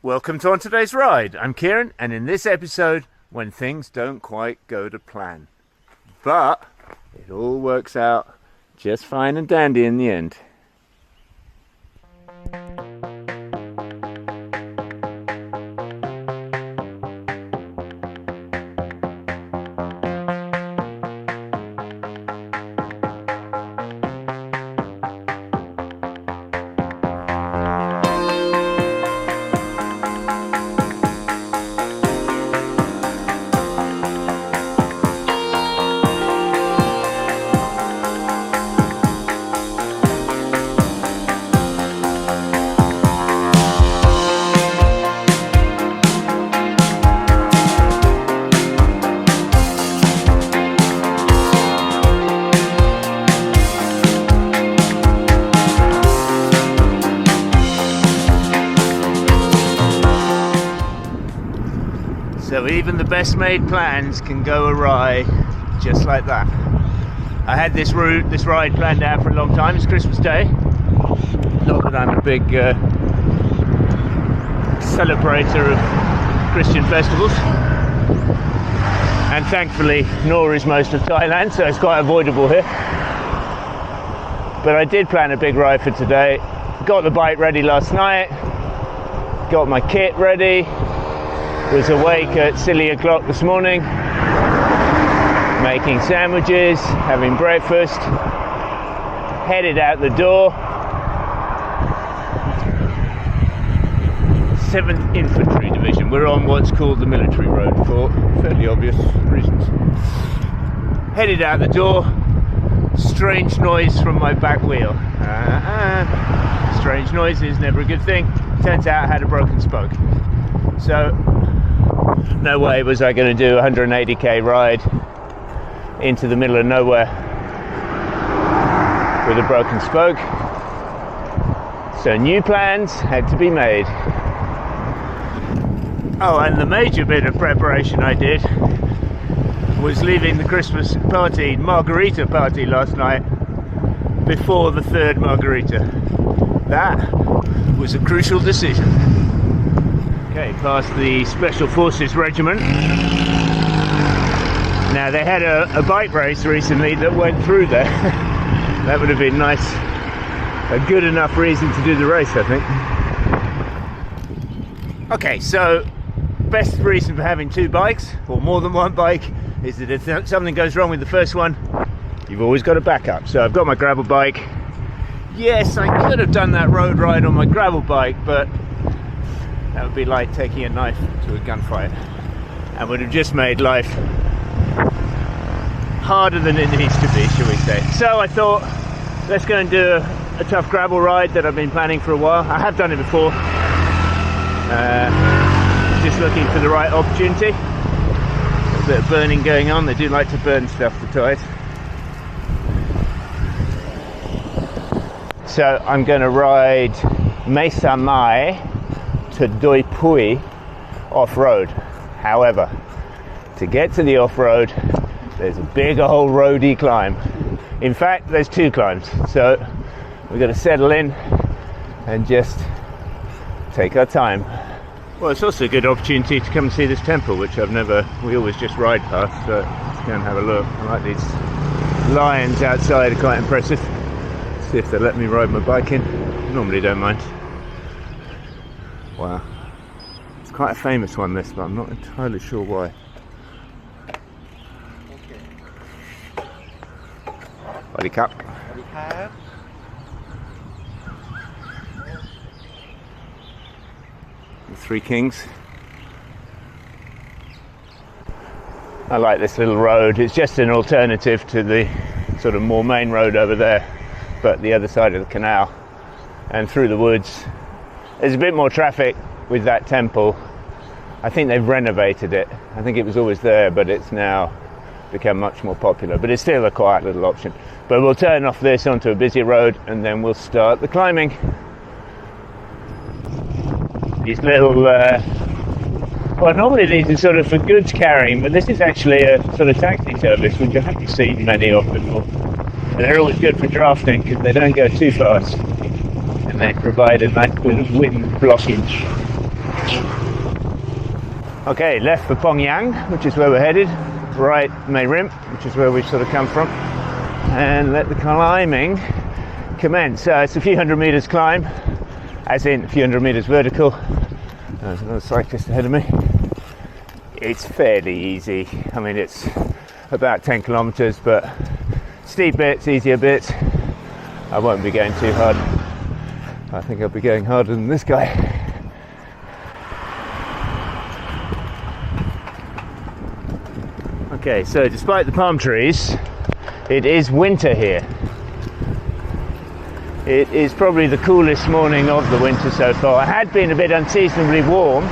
Welcome to On Today's Ride. I'm Kieran, and in this episode, when things don't quite go to plan. But it all works out just fine and dandy in the end. So even the best made plans can go awry just like that. I had this ride planned out for a long time. It's Christmas Day. Not that I'm a big celebrator of Christian festivals. And thankfully, nor is most of Thailand, so it's quite avoidable here. But I did plan a big ride for today. Got the bike ready last night. Got my kit ready. Was awake at silly o'clock this morning, making sandwiches, having breakfast, headed out the door. 7th Infantry Division. We're on what's called the military road for fairly obvious reasons. Headed out the door, strange noise from my back wheel. Strange noise is never a good thing. Turns out I had a broken spoke. So no way was I going to do a 180k ride into the middle of nowhere with a broken spoke. So new plans had to be made. Oh, and the major bit of preparation I did was leaving the Christmas party, margarita party last night before the third margarita. That was a crucial decision. Okay, past the Special Forces Regiment. Now they had a bike race recently that went through there. That would have been nice, a good enough reason to do the race, I think. Okay, so best reason for having two bikes, or more than one bike, is that if something goes wrong with the first one, you've always got a backup. So I've got my gravel bike. Yes, I could have done that road ride on my gravel bike, but that would be like taking a knife to a gunfight and would have just made life harder than it needs to be, shall we say. So I thought, let's go and do a tough gravel ride that I've been planning for a while. I have done it before. Just looking for the right opportunity. A bit of burning going on. They do like to burn stuff, the Thais. So I'm going to ride Mesa Mai to Doi Pui off-road. However, to get to the off-road, there's a big old roady climb. In fact, there's two climbs, so we're going to settle in and just take our time. Well, it's also a good opportunity to come and see this temple, which we always just ride past, so let's go and have a look. I like these lions outside, are quite impressive. Let's see if they let me ride my bike in. Normally don't mind. Wow, it's quite a famous one, this, but I'm not entirely sure why. Body cup. The Three Kings. I like this little road. It's just an alternative to the sort of more main road over there, but the other side of the canal and through the woods. There's a bit more traffic with that temple. I think they've renovated it. I think it was always there, but it's now become much more popular. But it's still a quiet little option. But we'll turn off this onto a busy road and then we'll start the climbing. These little, well, normally these are sort of for goods carrying, but this is actually a sort of taxi service, which I haven't seen many of before. And they're always good for drafting because they don't go too fast. And they provide a nice bit of wind blockage. Okay, left for Pongyang, which is where we're headed. Right, Mae Rim, which is where we've sort of come from. And let the climbing commence. It's a few hundred meters climb, as in a few hundred meters vertical. There's another cyclist ahead of me. It's fairly easy. I mean, it's about 10 kilometers, but steep bits, easier bits. I won't be going too hard. I think I'll be going harder than this guy. Okay, so despite the palm trees, it is winter here. It is probably the coolest morning of the winter so far. It had been a bit unseasonably warm,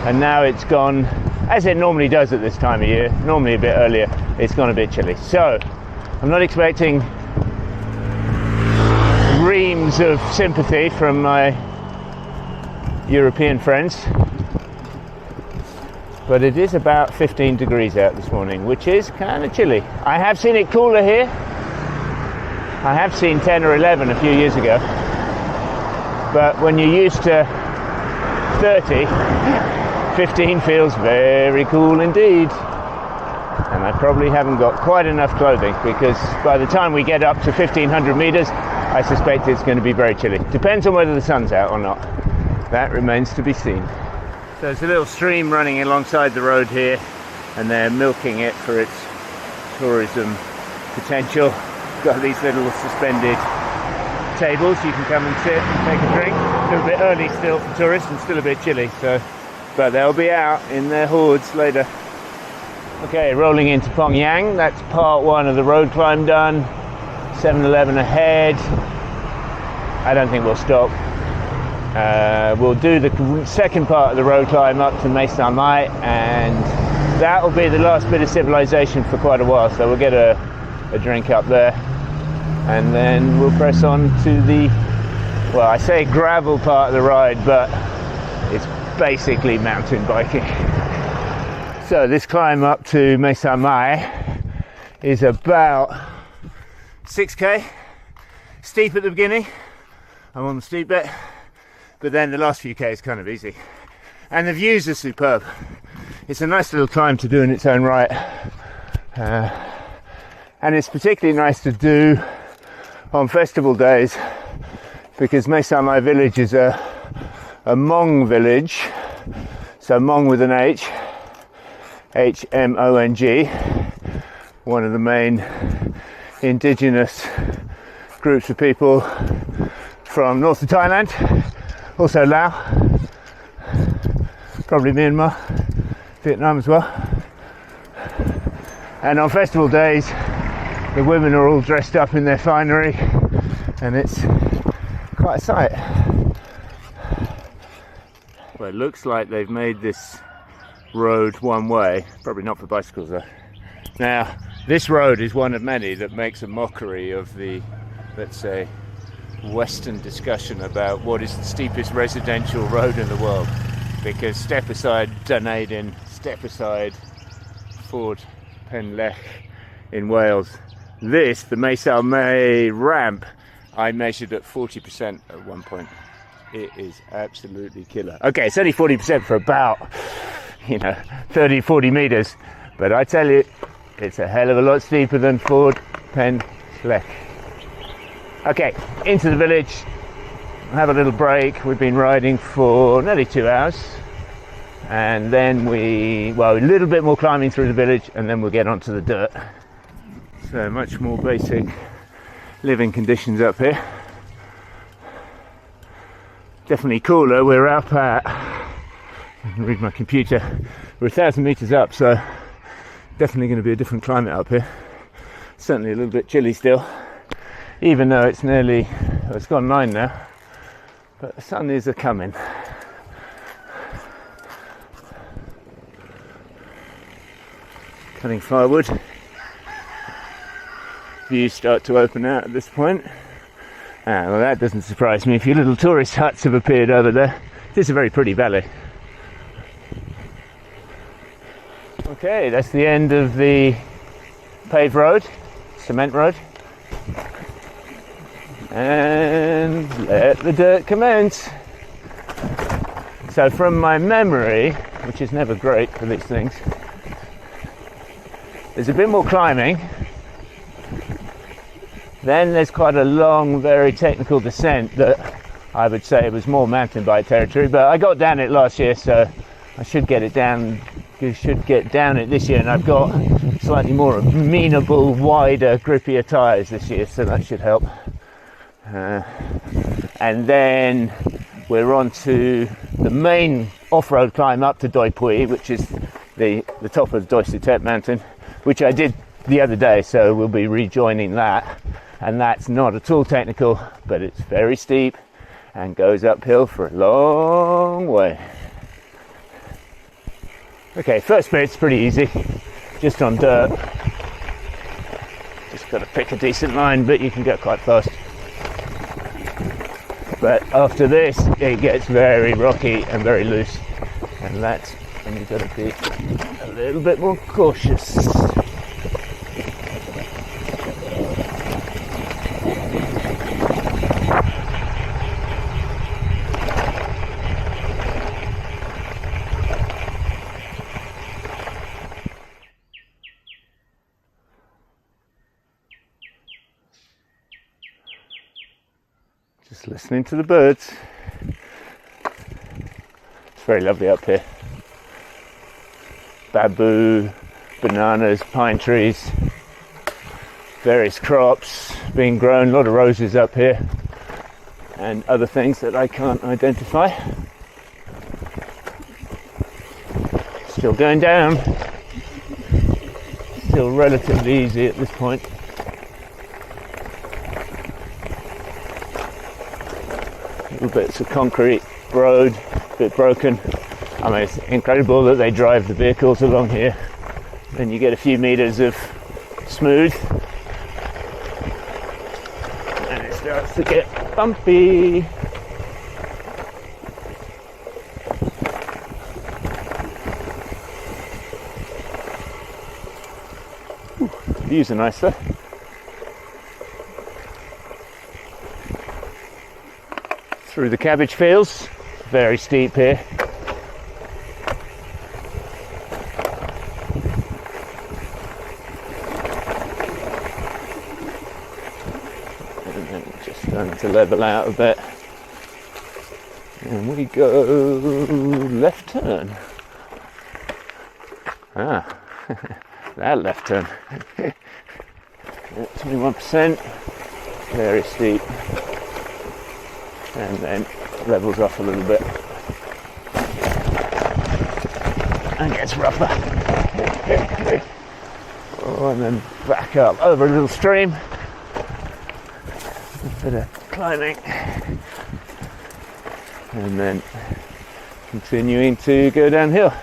and now it's gone, as it normally does at this time of year, normally a bit earlier, it's gone a bit chilly. So, I'm not expecting reams of sympathy from my European friends, but it is about 15 degrees out this morning, which is kind of chilly. I have seen it cooler here. I have seen 10 or 11 a few years ago, but when you're used to 30, 15 feels very cool indeed. And I probably haven't got quite enough clothing, because by the time we get up to 1500 meters, I suspect it's going to be very chilly. Depends on whether the sun's out or not. That remains to be seen. So there's a little stream running alongside the road here, and they're milking it for its tourism potential. Got these little suspended tables you can come and sit and take a drink. A little bit early still for tourists and still a bit chilly, so, but they'll be out in their hordes later. Okay, rolling into Pongyang. That's part one of the road climb done. 7-Eleven ahead. I don't think we'll stop. We'll do the second part of the road climb up to Mae Sa Mai, and that will be the last bit of civilization for quite a while, so we'll get a drink up there, and then we'll press on to the, well, I say gravel part of the ride, but it's basically mountain biking. So this climb up to Mae Sa Mai is about 6k, steep at the beginning. I'm on the steep bit, but then the last few k is kind of easy, and the views are superb. It's a nice little climb to do in its own right, and it's particularly nice to do on festival days, because Mae Sa Mai village is a Hmong village, so Hmong with an H, H-M-O-N-G, one of the main indigenous groups of people from north of Thailand, also Laos, probably Myanmar, Vietnam as well. And on festival days, the women are all dressed up in their finery, and it's quite a sight. Well, it looks like they've made this road one way, probably not for bicycles though. Now, this road is one of many that makes a mockery of the, let's say, Western discussion about what is the steepest residential road in the world, because step aside Dunedin, step aside Fort Penllech in Wales, this, the Mae Sa Mai ramp, I measured at 40% at one point. It is absolutely killer. Okay, it's only 40% for about, 30-40 meters, but I tell you, it's a hell of a lot steeper than Fort Penllech. Okay, into the village, have a little break. We've been riding for nearly 2 hours, and then a little bit more climbing through the village, and then we'll get onto the dirt. So much more basic living conditions up here. Definitely cooler. We're up at, I can read my computer, we're 1,000 meters up, so definitely going to be a different climate up here. Certainly a little bit chilly still, even though it's it's gone 9 now, but the sun is a coming. Cutting firewood. Views start to open out at this point. Well, that doesn't surprise me. A few little tourist huts have appeared over there. It's a very pretty valley. Okay, that's the end of the paved road, cement road. And let the dirt commence. So from my memory, which is never great for these things, there's a bit more climbing. Then there's quite a long, very technical descent that I would say was more mountain bike territory, but I got down it last year, so I should get it down. You should get down it this year, and I've got slightly more amenable, wider, grippier tyres this year, so that should help. And then we're on to the main off-road climb up to Doi Pui, which is the top of Doi Sutet mountain, which I did the other day, so we'll be rejoining that. And that's not at all technical, but it's very steep and goes uphill for a long way. Okay, first bit's pretty easy, just on dirt. Just got to pick a decent line, but you can go quite fast. But after this, it gets very rocky and very loose, and that's when you've got to be a little bit more cautious. Just listening to the birds. It's very lovely up here. Bamboo, bananas, pine trees, various crops being grown, a lot of roses up here, and other things that I can't identify. Still going down. Still relatively easy at this point. Bits of concrete road, a bit broken. I mean, it's incredible that they drive the vehicles along here. Then you get a few meters of smooth, and it starts to get bumpy. Ooh, the views are nice though. Through the cabbage fields, very steep here. And then just starting to level out a bit. And we go left turn. Ah, that left turn. 21%, very steep. And then levels off a little bit and gets rougher. Oh, and then back up over a little stream, a bit of climbing, and then continuing to go downhill.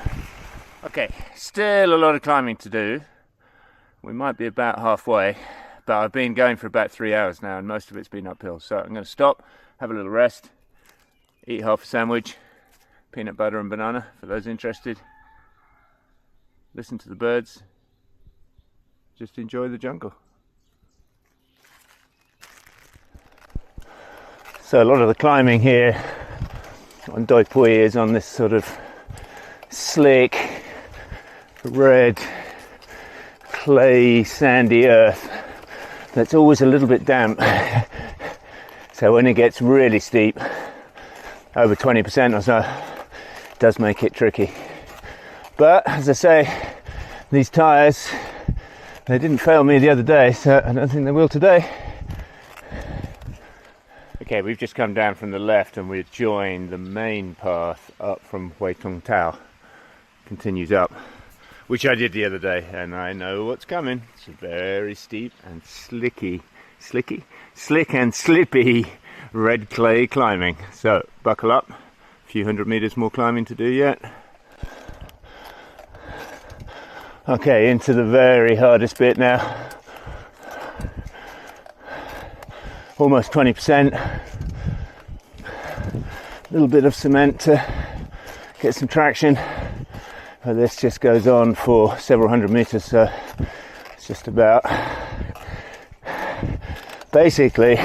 Okay, still a lot of climbing to do. We might be about halfway, but I've been going for about 3 hours now and most of it's been uphill, so I'm going to stop, have a little rest, eat half a sandwich, peanut butter and banana for those interested, listen to the birds, just enjoy the jungle. So a lot of the climbing here on Doi Pui is on this sort of slick, red, clay, sandy earth that's always a little bit damp. So when it gets really steep, over 20% or so, it does make it tricky. But as I say, these tyres, they didn't fail me the other day, so I don't think they will today. Okay, we've just come down from the left and we've joined the main path up from Hue Tong Tau. Continues up, which I did the other day, and I know what's coming. It's very steep and slick and slippy red clay climbing. So buckle up, a few hundred meters more climbing to do yet. Okay, into the very hardest bit now. Almost 20%. A little bit of cement to get some traction. But this just goes on for several hundred meters, so it's just about basically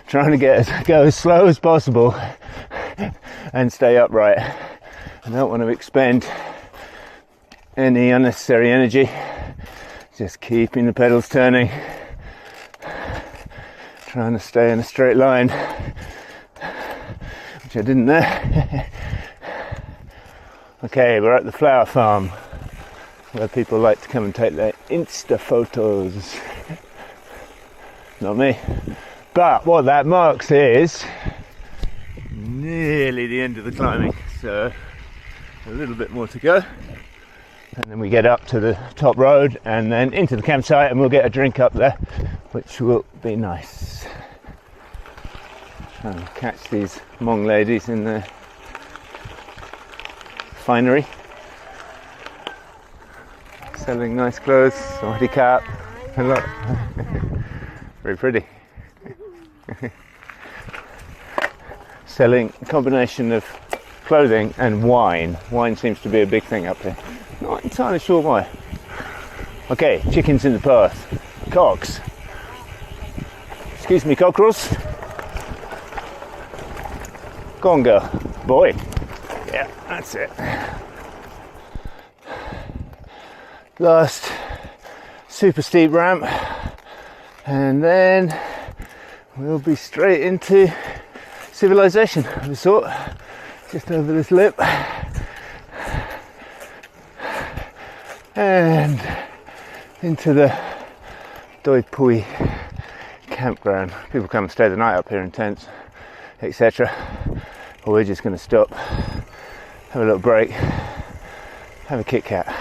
trying to go as slow as possible and stay upright. I don't want to expend any unnecessary energy, just keeping the pedals turning, trying to stay in a straight line, which I didn't there. Okay, we're at the flower farm where people like to come and take their Insta photos. Not me. But what that marks is nearly the end of the climbing, so a little bit more to go. And then we get up to the top road and then into the campsite, and we'll get a drink up there, which will be nice. And catch these Hmong ladies in their finery, selling nice clothes, smarty cap, a lot. Very pretty. Selling a combination of clothing and wine. Wine seems to be a big thing up here. Not entirely sure why. Okay, chickens in the path. Cocks. Excuse me, cockerels. Go on, girl. Boy. Yeah, that's it. Last super steep ramp. And then we'll be straight into civilization of a sort. Just over this lip. And into the Doi Pui campground. People come and stay the night up here in tents, etc. Or we're just going to stop, have a little break, have a Kit Kat.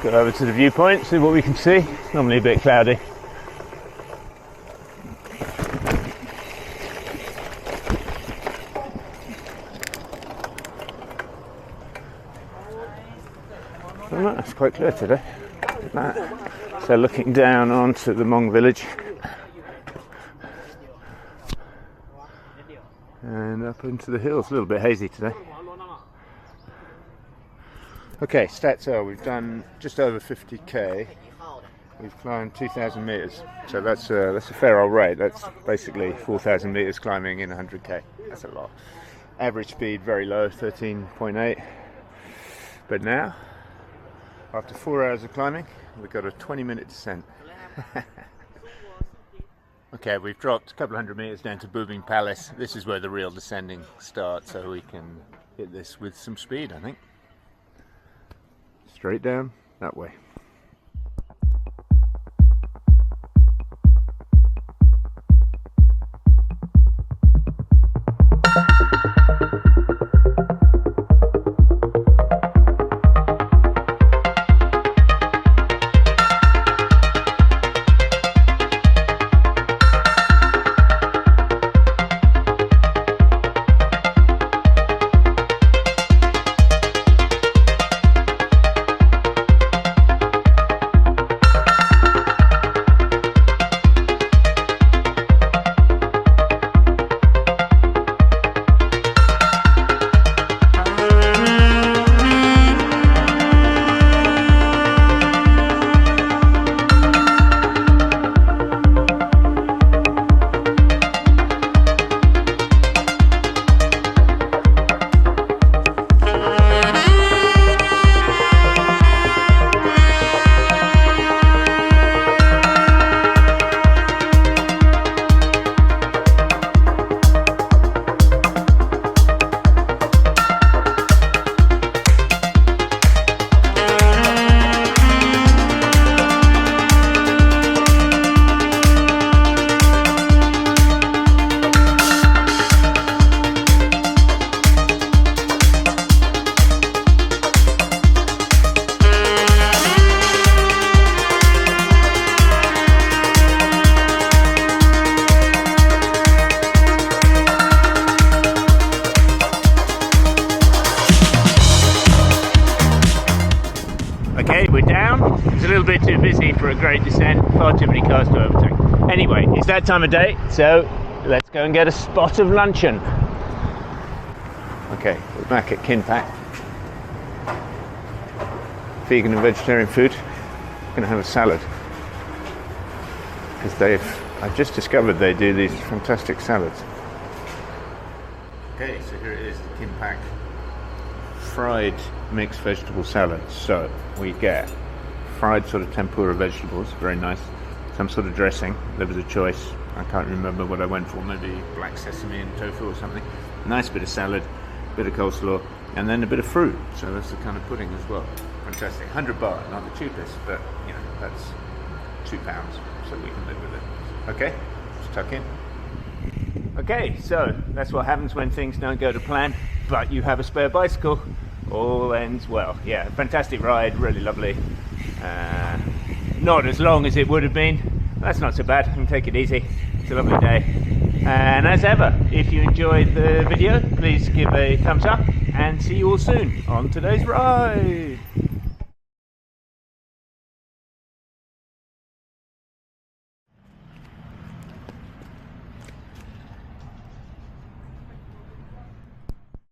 Go over to the viewpoint, see what we can see. It's normally a bit cloudy. Oh, it's quite clear today. Look at that. So looking down onto the Hmong village and up into the hills. A little bit hazy today. Okay, stats are we've done just over 50k. We've climbed 2,000 meters, so that's a fair old rate. That's basically 4,000 meters climbing in 100k. That's a lot. Average speed very low, 13.8. But now, after 4 hours of climbing, we've got a 20-minute descent. Okay, we've dropped a couple of hundred meters down to Bubing Palace. This is where the real descending starts, so we can hit this with some speed, I think. Straight down that way. Okay, we're down. It's a little bit too busy for a great descent, far too many cars to overtake. Anyway, it's that time of day, so let's go and get a spot of luncheon. Okay, we're back at Kinpak. Vegan and vegetarian food. Gonna have a salad. Because I've just discovered they do these fantastic salads. Okay, so here it is, the Kinpak fried mixed vegetable salad. So we get fried sort of tempura vegetables, very nice. Some sort of dressing. There was a choice. I can't remember what I went for. Maybe black sesame and tofu or something. Nice bit of salad, bit of coleslaw, and then a bit of fruit. So that's the kind of pudding as well. Fantastic. 100 baht, not the cheapest, but you know that's £2, so we can live with it. Okay, let's tuck in. Okay, so that's what happens when things don't go to plan, but you have a spare bicycle. All ends well. Yeah, fantastic ride, really lovely. Not as long as it would have been. That's not so bad. I can take it easy. It's a lovely day. And as ever, if you enjoyed the video, please give a thumbs up and see you all soon on today's ride.